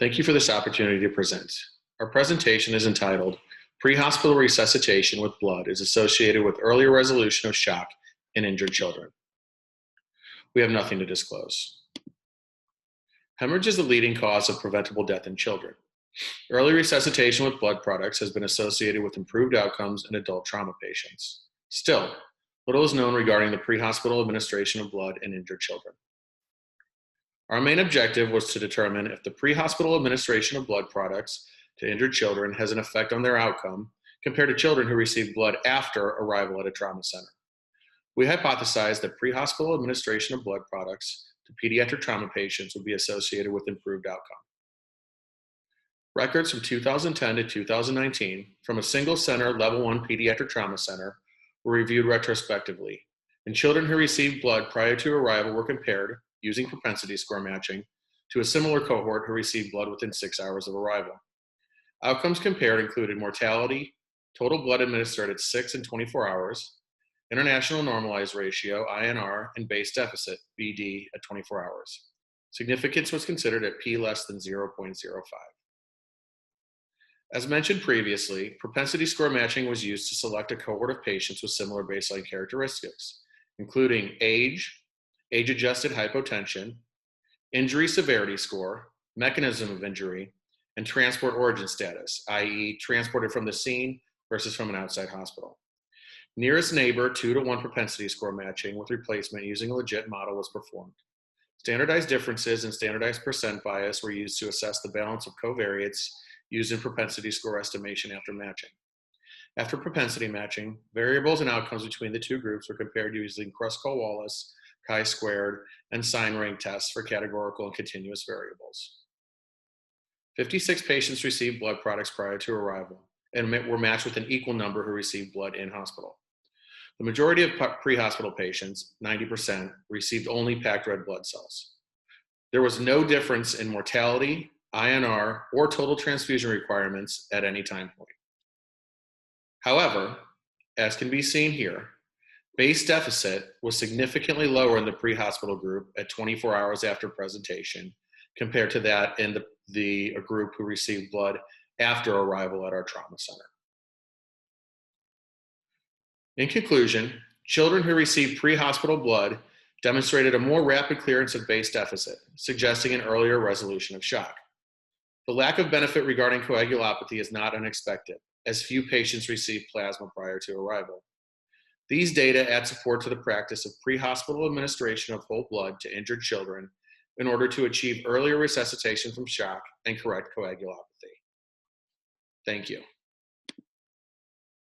Thank you for this opportunity to present. Our presentation is entitled, Pre-Hospital Resuscitation with Blood is Associated with Earlier Resolution of Shock in Injured Children. We have nothing to disclose. Hemorrhage is the leading cause of preventable death in children. Early resuscitation with blood products has been associated with improved outcomes in adult trauma patients. Still, little is known regarding the pre-hospital administration of blood in injured children. Our main objective was to determine if the pre-hospital administration of blood products to injured children has an effect on their outcome compared to children who receive blood after arrival at a trauma center. We hypothesized that pre-hospital administration of blood products to pediatric trauma patients would be associated with improved outcome. Records from 2010 to 2019 from a single center level 1 pediatric trauma center were reviewed retrospectively, and children who received blood prior to arrival were compared, using propensity score matching, to a similar cohort who received blood within 6 hours of arrival. Outcomes compared included mortality, total blood administered at 6 and 24 hours, international normalized ratio, INR, and base deficit, BD, at 24 hours. Significance was considered at p less than 0.05. As mentioned previously, propensity score matching was used to select a cohort of patients with similar baseline characteristics, including age, age-adjusted hypotension, injury severity score, mechanism of injury, and transport origin status, i.e. transported from the scene versus from an outside hospital. Nearest neighbor 2-to-1 propensity score matching with replacement using a legit model was performed. Standardized differences and standardized percent bias were used to assess the balance of covariates used in propensity score estimation after matching. After propensity matching, variables and outcomes between the two groups were compared using Kruskal-Wallis, chi-squared, and sign rank tests for categorical and continuous variables. 56 patients received blood products prior to arrival and were matched with an equal number who received blood in hospital. The majority of pre-hospital patients, 90%, received only packed red blood cells. There was no difference in mortality, INR, or total transfusion requirements at any time point. However, as can be seen here, base deficit was significantly lower in the pre-hospital group at 24 hours after presentation compared to that in the group who received blood after arrival at our trauma center. In conclusion, children who received pre-hospital blood demonstrated a more rapid clearance of base deficit, suggesting an earlier resolution of shock. The lack of benefit regarding coagulopathy is not unexpected, as few patients received plasma prior to arrival. These data add support to the practice of pre-hospital administration of whole blood to injured children in order to achieve earlier resuscitation from shock and correct coagulopathy. Thank you.